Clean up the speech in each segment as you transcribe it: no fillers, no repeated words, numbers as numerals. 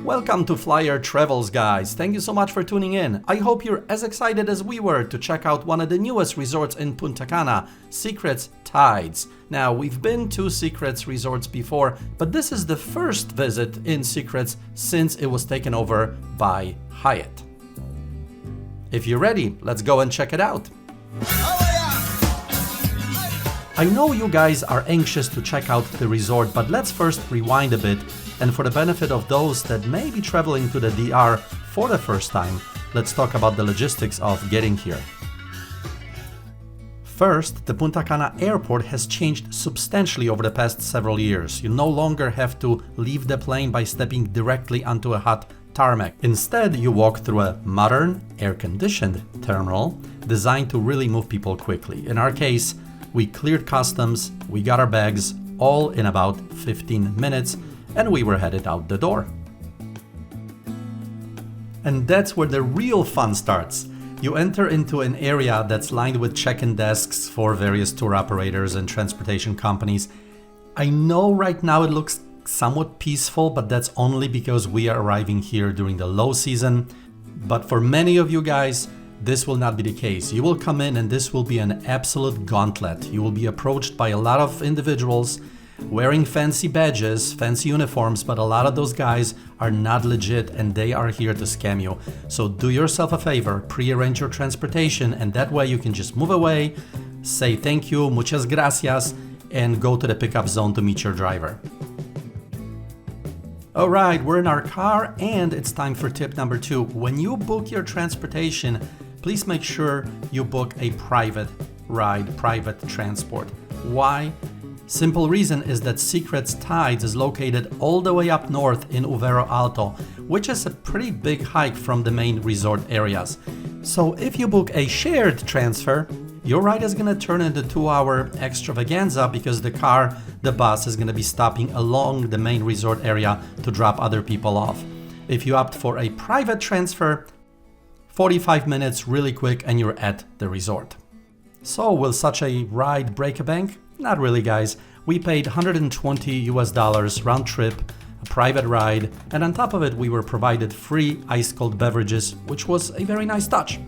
Welcome to Flyer Travels, guys. Thank you so much for tuning in. I hope you're as excited as we were to check out one of the newest resorts in Punta Cana, Secrets Tides. Now, we've been to Secrets resorts before, but this is the first visit in Secrets since it was taken over by Hyatt. If you're ready, let's go and check it out. I know you guys are anxious to check out the resort, but let's first rewind a bit, and for the benefit of those that may be traveling to the DR for the first time, let's talk about the logistics of getting here. First, the Punta Cana Airport has changed substantially over the past several years. You no longer have to leave the plane by stepping directly onto a hot tarmac. Instead, you walk through a modern, air-conditioned terminal designed to really move people quickly. In our case, we cleared customs, we got our bags, all in about 15 minutes, and we were headed out the door. And that's where the real fun starts. You enter into an area that's lined with check-in desks for various tour operators and transportation companies. I know right now it looks somewhat peaceful, but that's only because we are arriving here during the low season. But for many of you guys, this will not be the case. You will come in and this will be an absolute gauntlet. You will be approached by a lot of individuals wearing fancy badges, fancy uniforms, but a lot of those guys are not legit and they are here to scam you. So do yourself a favor, pre-arrange your transportation, and that way you can just move away, say thank you, muchas gracias, and go to the pickup zone to meet your driver. All right, we're in our car and it's time for tip number 2. When you book your transportation, please make sure you book a private ride, private transport. Why? Simple reason is that Secrets Tides is located all the way up north in Uvero Alto, which is a pretty big hike from the main resort areas. So if you book a shared transfer, your ride is going to turn into a 2-hour extravaganza because the bus is going to be stopping along the main resort area to drop other people off. If you opt for a private transfer, 45 minutes really quick and you're at the resort. So will such a ride break a bank? Not really, guys. We paid $120 round trip, a private ride, and on top of it we were provided free ice-cold beverages, which was a very nice touch.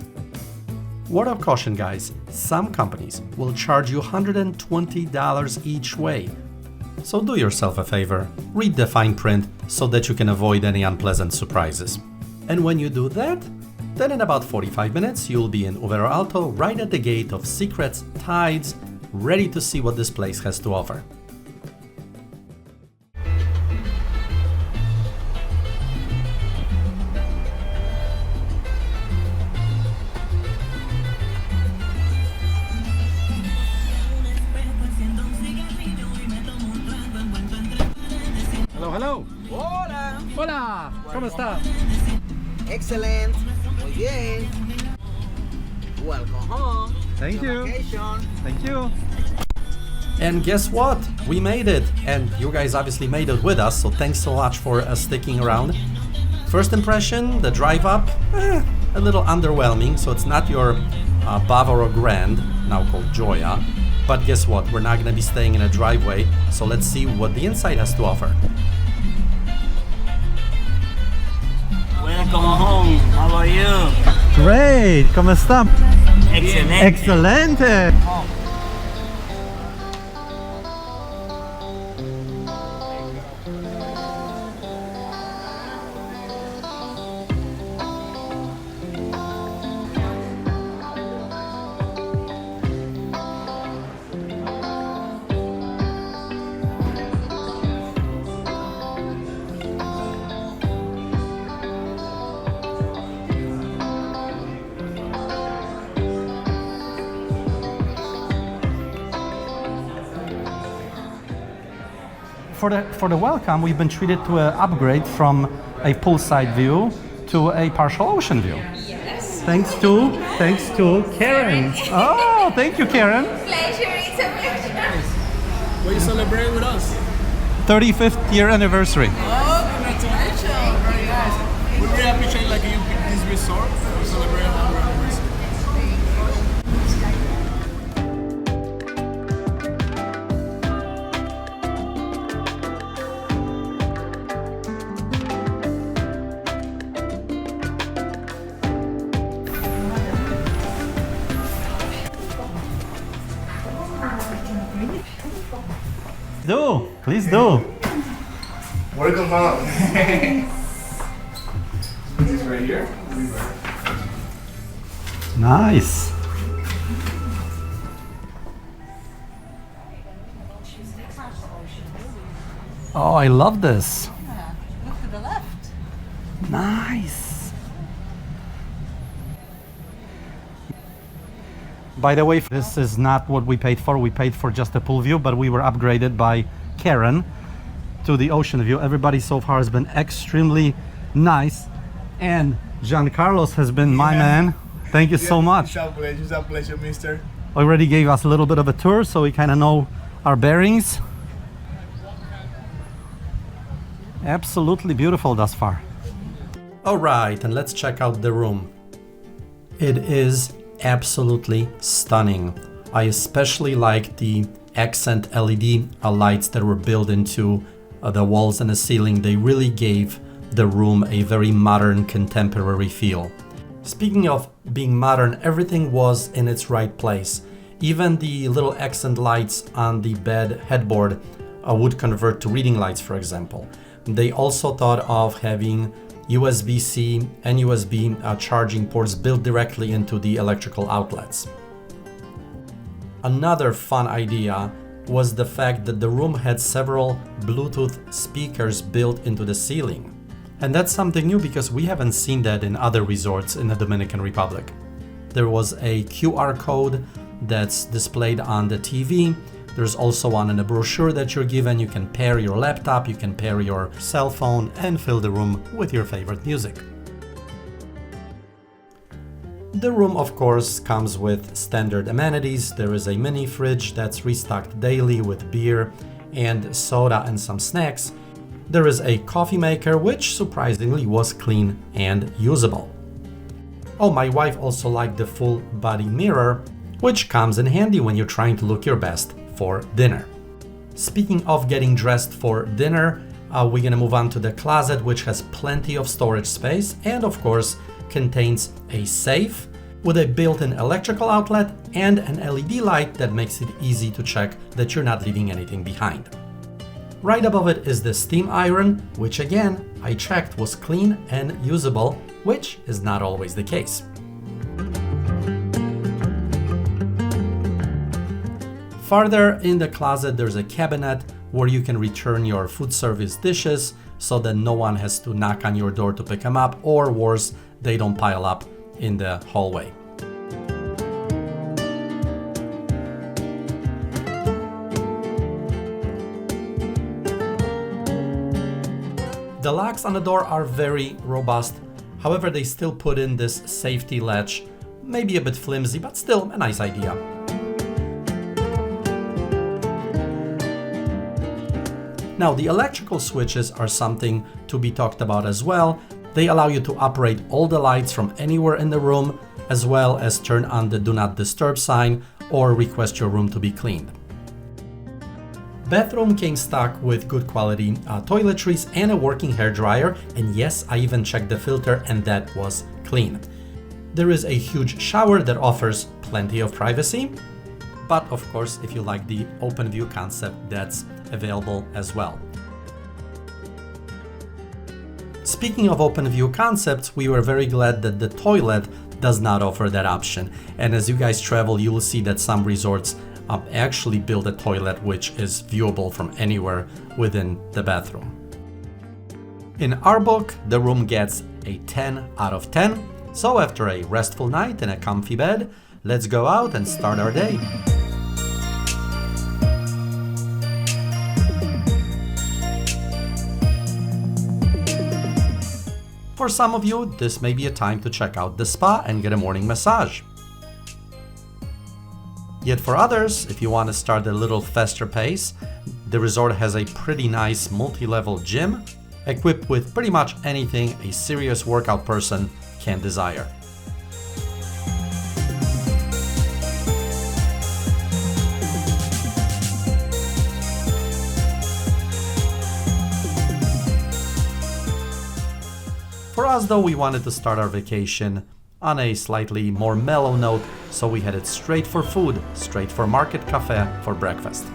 Word of caution, guys, some companies will charge you $120 each way. So do yourself a favor, read the fine print so that you can avoid any unpleasant surprises. And when you do that, then in about 45 minutes you'll be in Uvero Alto, right at the gate of Secrets Tides, ready to see what this place has to offer. Hello, hello. Hola. Hola. ¿Cómo está? Excellent. Muy bien. Welcome home. Thank you. Vacation. Thank you. And guess what? We made it! And you guys obviously made it with us, so thanks so much for sticking around. First impression, the drive up, a little underwhelming, so it's not your Bavaro Grand, now called Joya. But guess what? We're not going to be staying in a driveway, so let's see what the inside has to offer. Welcome home. How are you? Great. ¿Cómo está? Excelente. Excelente. For the welcome, we've been treated to an upgrade from a poolside view to a partial ocean view. Yes. Thanks to Karen. Oh, thank you, Karen. Pleasure, it's a pleasure. What you celebrating with us? 35th year anniversary. Oh, congratulations! Very nice. We really appreciate like you picked this resort. We celebrate our anniversary. Please do. Welcome home. This is right here. Nice. Oh, I love this. Look to the left. Nice. By the way, this is not what we paid for. We paid for just a pool view, but we were upgraded by Karen to the ocean view. Everybody so far has been extremely nice. And Giancarlos has been my man. Thank you so much. It's a pleasure, mister. Already gave us a little bit of a tour, so we kind of know our bearings. Absolutely beautiful thus far. All right, and let's check out the room. It is absolutely stunning. I especially like the accent LED lights that were built into the walls and the ceiling. They really gave the room a very modern, contemporary feel. Speaking of being modern, everything was in its right place. Even the little accent lights on the bed headboard would convert to reading lights, for example. They also thought of having USB-C and USB charging ports built directly into the electrical outlets. Another fun idea was the fact that the room had several Bluetooth speakers built into the ceiling. And that's something new because we haven't seen that in other resorts in the Dominican Republic. There was a QR code that's displayed on the TV. There's also one in the brochure that you're given. You can pair your laptop, you can pair your cell phone and fill the room with your favorite music. The room, of course, comes with standard amenities. There is a mini fridge that's restocked daily with beer and soda and some snacks. There is a coffee maker, which surprisingly was clean and usable. Oh, my wife also liked the full body mirror, which comes in handy when you're trying to look your best for dinner. Speaking of getting dressed for dinner, we're gonna move on to the closet, which has plenty of storage space and of course contains a safe with a built-in electrical outlet and an LED light that makes it easy to check that you're not leaving anything behind. Right above it is the steam iron, which again, I checked was clean and usable, which is not always the case. Farther in the closet, there's a cabinet where you can return your food service dishes so that no one has to knock on your door to pick them up, or worse, they don't pile up in the hallway. The locks on the door are very robust, however they still put in this safety latch, maybe a bit flimsy, but still a nice idea. Now, the electrical switches are something to be talked about as well. They allow you to operate all the lights from anywhere in the room, as well as turn on the Do Not Disturb sign or request your room to be cleaned. Bathroom came stocked with good quality toiletries and a working hairdryer, and yes, I even checked the filter and that was clean. There is a huge shower that offers plenty of privacy, but of course, if you like the open view concept, that's available as well. Speaking of open view concepts, we were very glad that the toilet does not offer that option. And as you guys travel, you will see that some resorts actually build a toilet which is viewable from anywhere within the bathroom. In our book, the room gets a 10 out of 10. So after a restful night in a comfy bed, let's go out and start our day. For some of you, this may be a time to check out the spa and get a morning massage. Yet for others, if you want to start a little faster pace, the resort has a pretty nice multi-level gym, equipped with pretty much anything a serious workout person can desire. For us though, we wanted to start our vacation on a slightly more mellow note, so we headed straight for food, straight for Market Cafe for breakfast.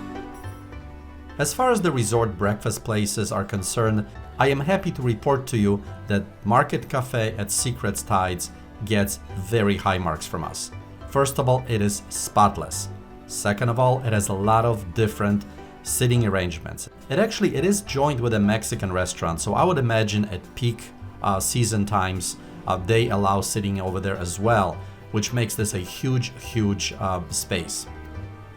As far as the resort breakfast places are concerned, I am happy to report to you that Market Cafe at Secrets Tides gets very high marks from us. First of all, it is spotless. Second of all, it has a lot of different sitting arrangements. It is joined with a Mexican restaurant, so I would imagine at peak season times they allow sitting over there as well, which makes this a huge space.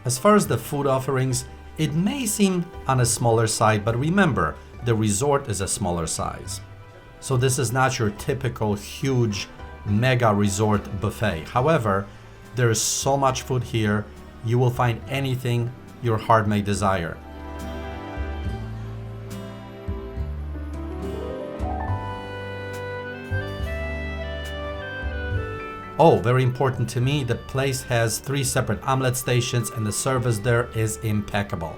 As far as the food offerings, it may seem on a smaller side, but remember, the resort is a smaller size. So this is not your typical huge mega resort buffet. However, there is so much food here, you will find anything your heart may desire. Oh, very important to me, the place has 3 separate omelet stations and the service there is impeccable.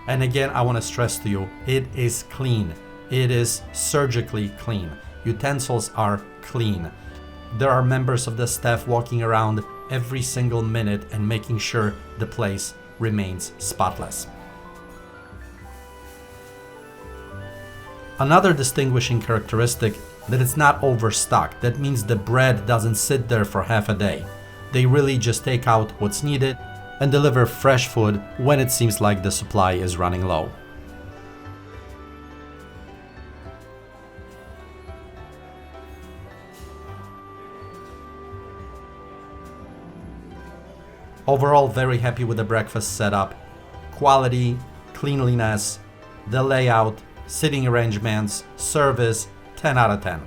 And again, I want to stress to you, it is clean. It is surgically clean. Utensils are clean. There are members of the staff walking around every single minute and making sure the place remains spotless. Another distinguishing characteristic, that it's not overstocked. That means the bread doesn't sit there for half a day. They really just take out what's needed and deliver fresh food when it seems like the supply is running low. Overall, very happy with the breakfast setup. Quality, cleanliness, the layout, sitting arrangements, service, 10 out of 10.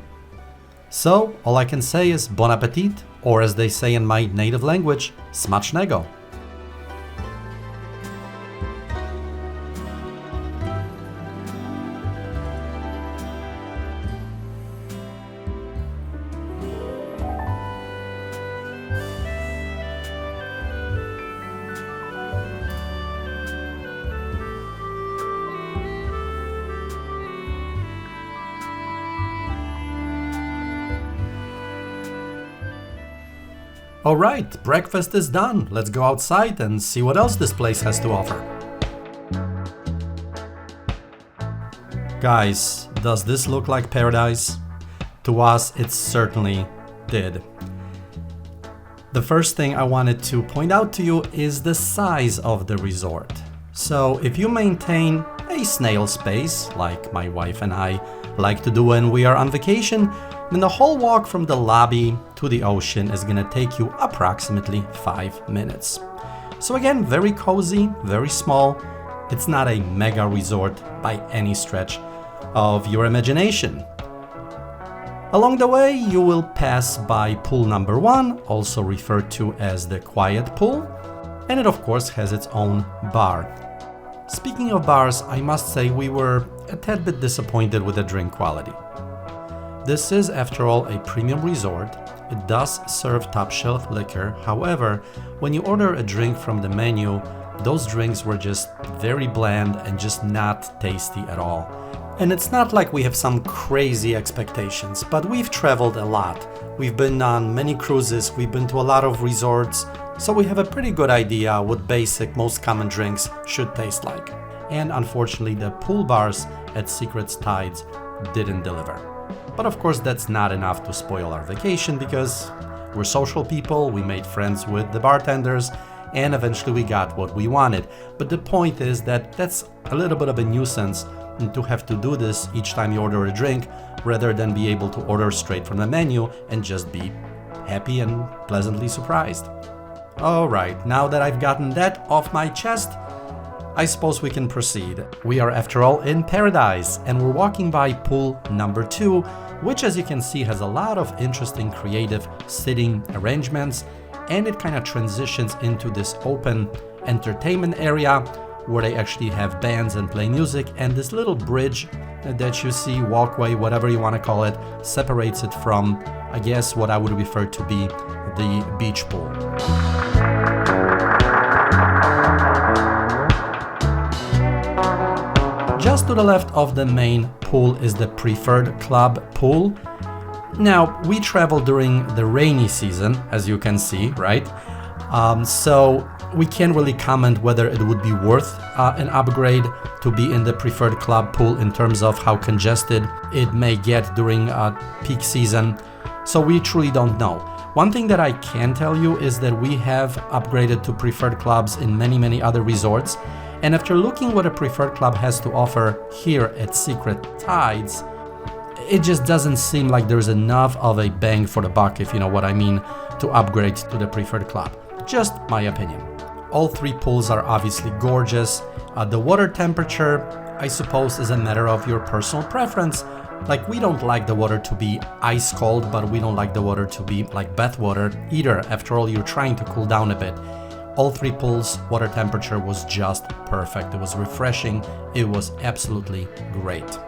So, all I can say is bon appetit, or as they say in my native language, smacznego. Alright, breakfast is done. Let's go outside and see what else this place has to offer. Guys, does this look like paradise? To us, it certainly did. The first thing I wanted to point out to you is the size of the resort. So if you maintain a snail space, like my wife and I like to do when we are on vacation, then the whole walk from the lobby to the ocean is gonna take you approximately 5 minutes. So again, very cozy, very small. It's not a mega resort by any stretch of your imagination. Along the way, you will pass by pool number 1, also referred to as the quiet pool, and it of course has its own bar. Speaking of bars, I must say we were a tad bit disappointed with the drink quality. This is, after all, a premium resort. It does serve top-shelf liquor. However, when you order a drink from the menu, those drinks were just very bland and just not tasty at all. And it's not like we have some crazy expectations, but we've traveled a lot. We've been on many cruises, we've been to a lot of resorts, so we have a pretty good idea what basic, most common drinks should taste like. And unfortunately, the pool bars at Secrets Tides didn't deliver. But of course, that's not enough to spoil our vacation because we're social people, we made friends with the bartenders, and eventually we got what we wanted. But the point is that that's a little bit of a nuisance to have to do this each time you order a drink, rather than be able to order straight from the menu and just be happy and pleasantly surprised. Alright, now that I've gotten that off my chest, I suppose we can proceed. We are, after all, in paradise, and we're walking by pool number 2, which, as you can see, has a lot of interesting creative sitting arrangements, and it kind of transitions into this open entertainment area where they actually have bands and play music, and this little bridge that you see, walkway, whatever you want to call it, separates it from, I guess, what I would refer to be the beach pool. Just to the left of the main pool is the preferred club pool. Now, we travel during the rainy season, as you can see, right? So we can't really comment whether it would be worth an upgrade to be in the preferred club pool in terms of how congested it may get during peak season. So we truly don't know. One thing that I can tell you is that we have upgraded to preferred clubs in many other resorts. And after looking what a preferred club has to offer here at Secret Tides, it just doesn't seem like there's enough of a bang for the buck, if you know what I mean, to upgrade to the preferred club. Just my opinion. All three pools are obviously gorgeous. The water temperature, I suppose, is a matter of your personal preference. Like, we don't like the water to be ice cold, but we don't like the water to be like bath water either. After all, you're trying to cool down a bit. All three pools, water temperature was just perfect. It was refreshing. It was absolutely great.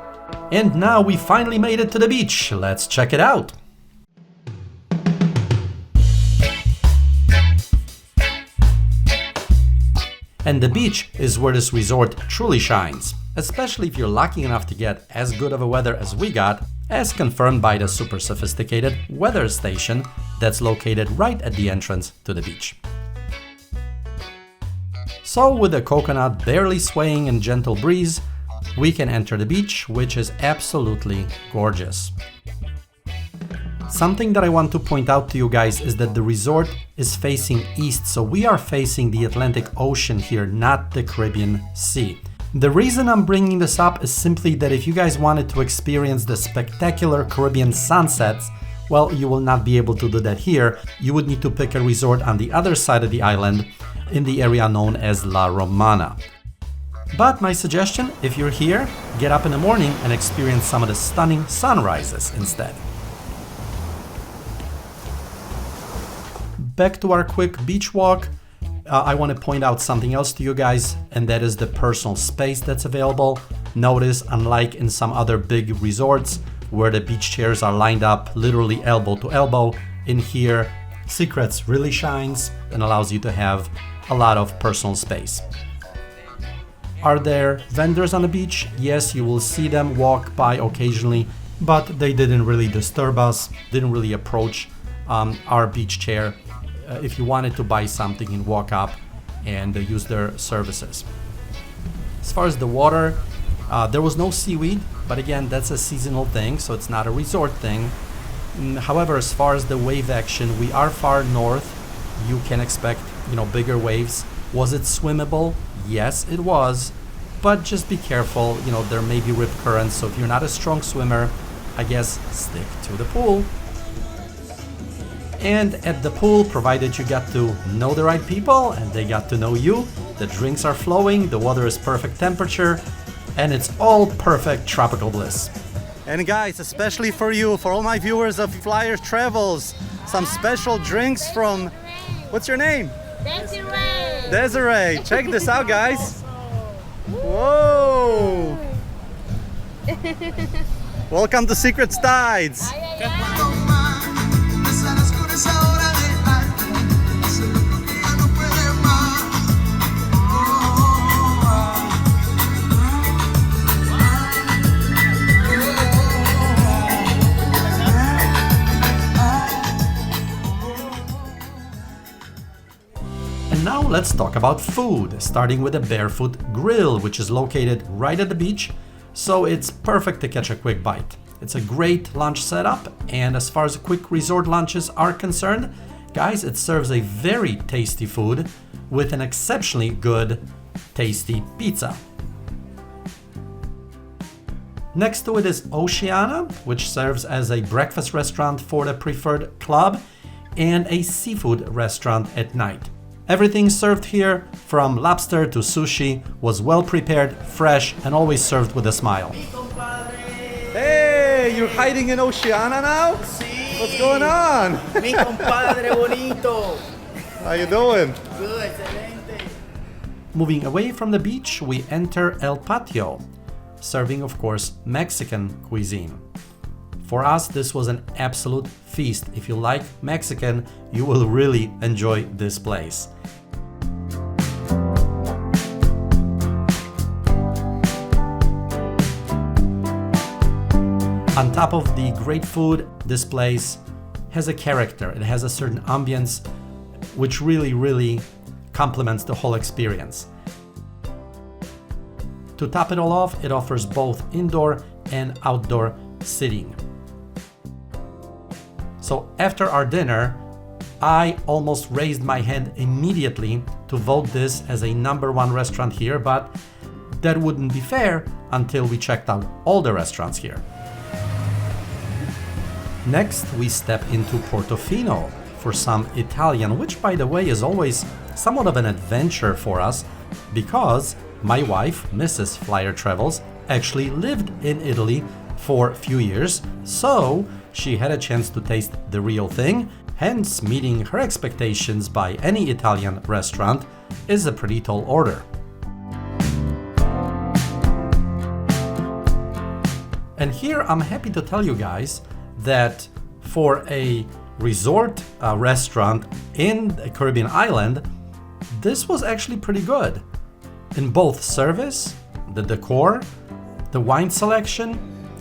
And now we finally made it to the beach. Let's check it out. And the beach is where this resort truly shines, especially if you're lucky enough to get as good of a weather as we got, as confirmed by the super sophisticated weather station that's located right at the entrance to the beach. So with the coconut barely swaying in gentle breeze, we can enter the beach, which is absolutely gorgeous. Something that I want to point out to you guys is that the resort is facing east, so we are facing the Atlantic Ocean here, not the Caribbean Sea. The reason I'm bringing this up is simply that if you guys wanted to experience the spectacular Caribbean sunsets, well, you will not be able to do that here. You would need to pick a resort on the other side of the island in the area known as La Romana. But my suggestion, if you're here, get up in the morning and experience some of the stunning sunrises instead. Back to our quick beach walk. I want to point out something else to you guys, and that is the personal space that's available. Notice, unlike in some other big resorts where the beach chairs are lined up literally elbow to elbow, in here Secrets really shines and allows you to have a lot of personal space. Are there vendors on the beach? Yes, you will see them walk by occasionally, but they didn't really disturb us, didn't really approach our beach chair. If you wanted to buy something and walk up and use their services. As far as the water, there was no seaweed, but again, that's a seasonal thing, so it's not a resort thing. However, as far as the wave action, we are far north. You can expect, bigger waves. Was it swimmable? Yes, it was, but just be careful. There may be rip currents, so if you're not a strong swimmer, I guess stick to the pool. And at the pool, provided you got to know the right people and they got to know you, the drinks are flowing, the water is perfect temperature, and it's all perfect tropical bliss. And guys, especially for you, for all my viewers of Flyers Travels, some special drinks from, what's your name? Desiree. Desiree. Check this out, guys. Whoa! Welcome to Secrets Tides. And now let's talk about food, starting with the Barefoot Grill, which is located right at the beach, so it's perfect to catch a quick bite. It's a great lunch setup, and as far as quick resort lunches are concerned, guys, it serves a very tasty food with an exceptionally good, tasty pizza. Next to it is Oceana, which serves as a breakfast restaurant for the preferred club and a seafood restaurant at night. Everything served here, from lobster to sushi, was well prepared, fresh, and always served with a smile. Hey, you're hiding in Oceana now? Sí. What's going on? Mi compadre bonito. How you doing? Good, excelente. Moving away from the beach, we enter El Patio, serving, of course, Mexican cuisine. For us, this was an absolute feast. If you like Mexican, you will really enjoy this place. On top of the great food, this place has a character. It has a certain ambience which really complements the whole experience. To top it all off, it offers both indoor and outdoor seating. So after our dinner, I almost raised my hand immediately to vote this as a #1 restaurant here, but that wouldn't be fair until we checked out all the restaurants here. Next, we step into Portofino for some Italian, which by the way is always somewhat of an adventure for us because my wife, Mrs. Flyer Travels, actually lived in Italy for a few years, so she had a chance to taste the real thing. Hence, meeting her expectations by any Italian restaurant is a pretty tall order. And here I'm happy to tell you guys that for a resort restaurant in a Caribbean island, this was actually pretty good. In both service, the decor, the wine selection,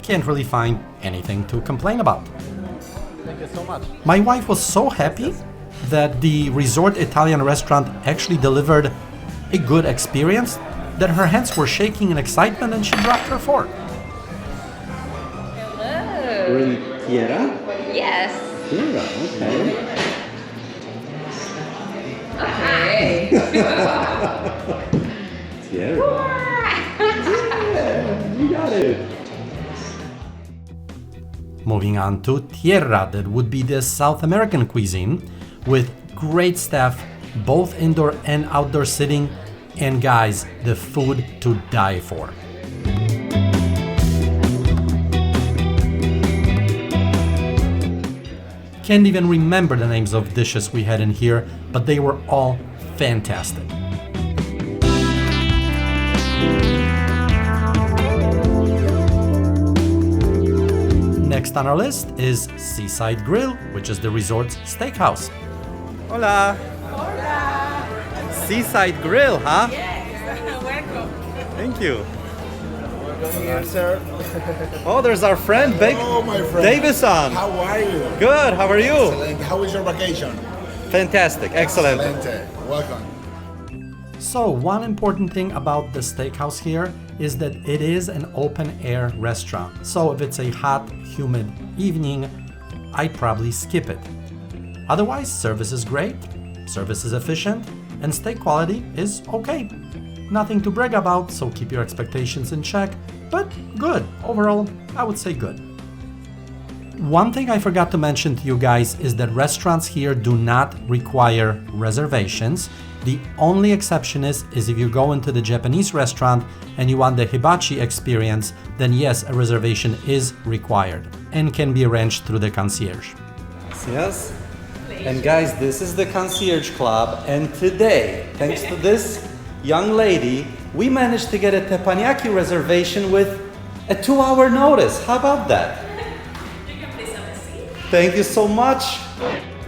can't really find anything to complain about. Thank you so much. My wife was so happy that the resort Italian restaurant actually delivered a good experience that her hands were shaking in excitement and she dropped her fork. Hello. We're in Tierra? Yes. Tierra, okay. Hi. Tierra. Yeah, you got it. Moving on to Tierra, that would be the South American cuisine with great staff, both indoor and outdoor sitting, and guys, the food to die for. Can't even remember the names of dishes we had in here, but they were all fantastic. Next on our list is Seaside Grill, which is the resort's steakhouse. Hola. Hola. Seaside Grill, huh? Yes. Welcome. Thank you. Here, sir. Oh, there's our friend, Oh, my friend. Davison. How are you? Good, how are you? Excellent. How is your vacation? Fantastic, excellent. Welcome. So, one important thing about the steakhouse here is that it is an open-air restaurant. So if it's a hot, humid evening, I'd probably skip it. Otherwise, service is great, service is efficient, and steak quality is okay. Nothing to brag about, so keep your expectations in check, but good. Overall, I would say good. One thing I forgot to mention to you guys is that restaurants here do not require reservations. The only exception is if you go into the Japanese restaurant and you want the hibachi experience, then yes, a reservation is required and can be arranged through the concierge. Yes. And guys, this is the concierge club, and today, thanks to this young lady, we managed to get a teppanyaki reservation with a 2-hour notice. How about that? You can please have a seat. Thank you so much.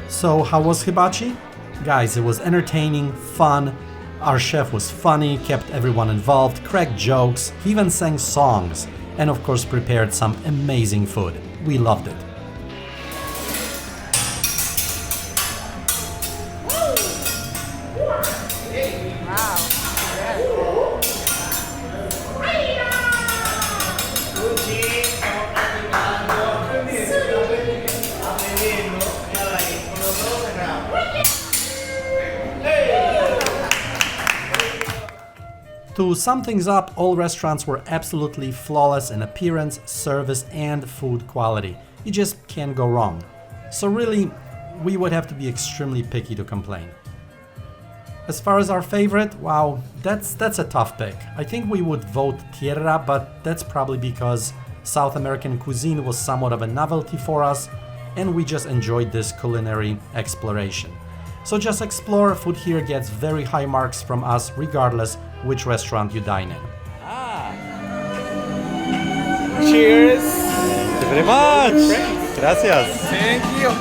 So how was hibachi? Guys, it was entertaining, fun. Our chef was funny, kept everyone involved, cracked jokes, he even sang songs, and of course prepared some amazing food. We loved it. To sum things up, all restaurants were absolutely flawless in appearance, service, and food quality. You just can't go wrong. So really, we would have to be extremely picky to complain. As far as our favorite, wow, that's a tough pick. I think we would vote Tierra, but that's probably because South American cuisine was somewhat of a novelty for us, and we just enjoyed this culinary exploration. So just explore, food here gets very high marks from us regardless which restaurant you dine in. Cheers. Thank you very much. Gracias. Thank you.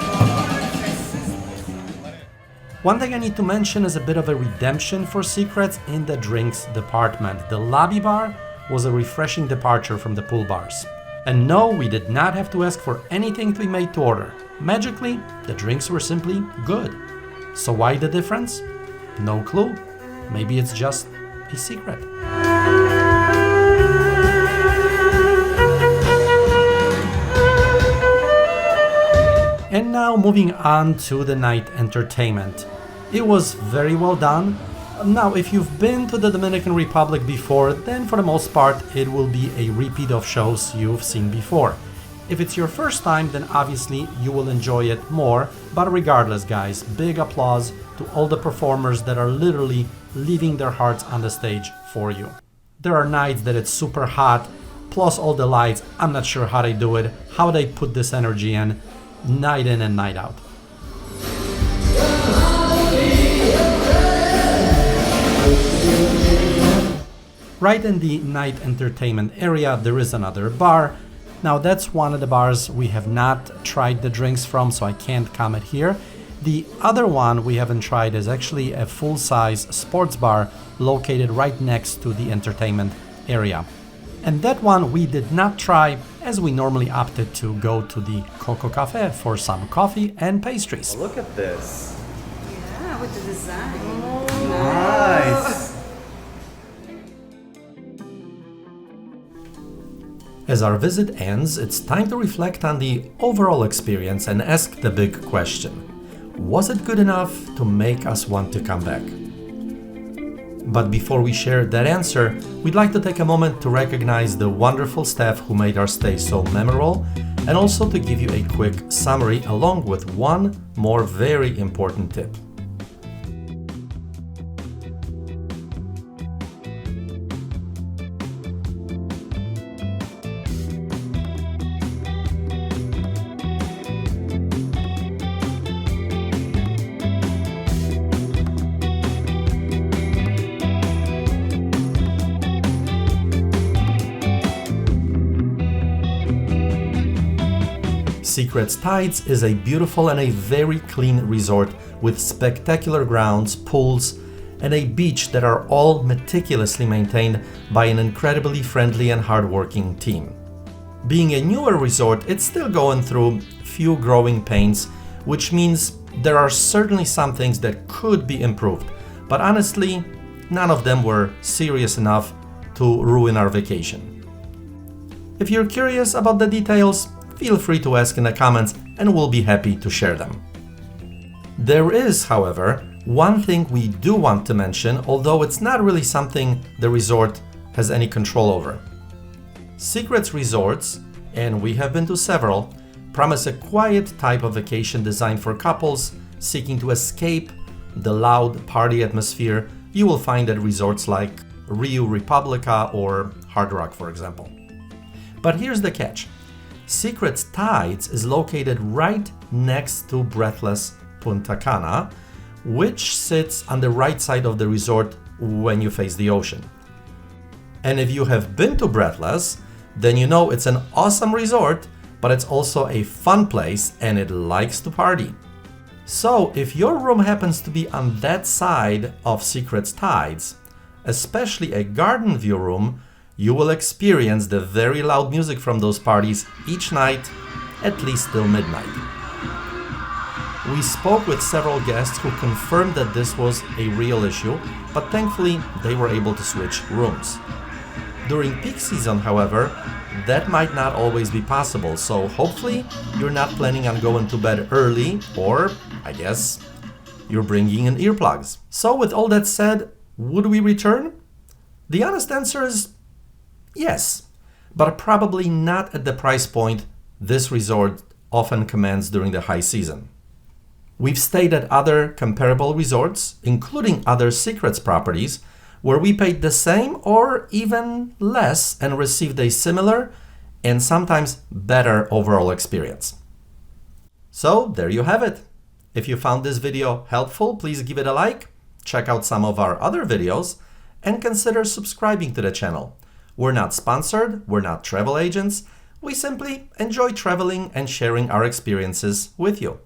One thing I need to mention is a bit of a redemption for Secrets in the drinks department. The lobby bar was a refreshing departure from the pool bars. And no, we did not have to ask for anything to be made to order. Magically, the drinks were simply good. So why the difference? No clue. Maybe it's just a secret. And now moving on to the night entertainment. It was very well done. Now, if you've been to the Dominican Republic before, then for the most part, it will be a repeat of shows you've seen before. If it's your first time, then obviously you will enjoy it more. But regardless, guys, big applause to all the performers that are literally leaving their hearts on the stage for you. There are nights that it's super hot, plus all the lights. I'm not sure how they do it, how they put this energy in and night out. Right in the night entertainment area, there is another bar. Now that's one of the bars we have not tried the drinks from, so I can't comment here. The other one we haven't tried is actually a full-size sports bar located right next to the entertainment area. And that one we did not try, as we normally opted to go to the Coco Cafe for some coffee and pastries. Look at this. Yeah, with the design. Nice. As our visit ends, it's time to reflect on the overall experience and ask the big question. Was it good enough to make us want to come back? But before we share that answer, we'd like to take a moment to recognize the wonderful staff who made our stay so memorable, and also to give you a quick summary along with one more very important tip. Secrets Tides is a beautiful and a very clean resort with spectacular grounds, pools, and a beach that are all meticulously maintained by an incredibly friendly and hardworking team. Being a newer resort, it's still going through few growing pains, which means there are certainly some things that could be improved, but honestly, none of them were serious enough to ruin our vacation. If you're curious about the details, feel free to ask in the comments and we'll be happy to share them. There is, however, one thing we do want to mention, although it's not really something the resort has any control over. Secrets Resorts, and we have been to several, promise a quiet type of vacation designed for couples seeking to escape the loud party atmosphere you will find at resorts like Rio Republica or Hard Rock, for example. But here's the catch. Secrets Tides is located right next to breathless Punta Cana, which sits on the right side of the resort when you face the ocean. And if you have been to Breathless, then you know it's an awesome resort, but it's also a fun place and it likes to party. So if your room happens to be on that side of Secrets Tides, especially a garden view room, you will experience the very loud music from those parties each night, at least till midnight. We spoke with several guests who confirmed that this was a real issue, but thankfully they were able to switch rooms. During peak season, however, that might not always be possible, so hopefully you're not planning on going to bed early, or, I guess, you're bringing in earplugs. So with all that said, would we return? The honest answer is yes, but probably not at the price point this resort often commands during the high season. We've stayed at other comparable resorts, including other Secrets properties, where we paid the same or even less and received a similar and sometimes better overall experience. So there you have it. If you found this video helpful, please give it a like, check out some of our other videos, and consider subscribing to the channel. We're not sponsored, we're not travel agents, we simply enjoy traveling and sharing our experiences with you.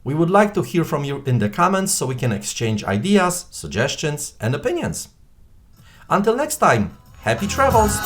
We would like to hear from you in the comments so we can exchange ideas, suggestions, and opinions. Until next time, happy travels!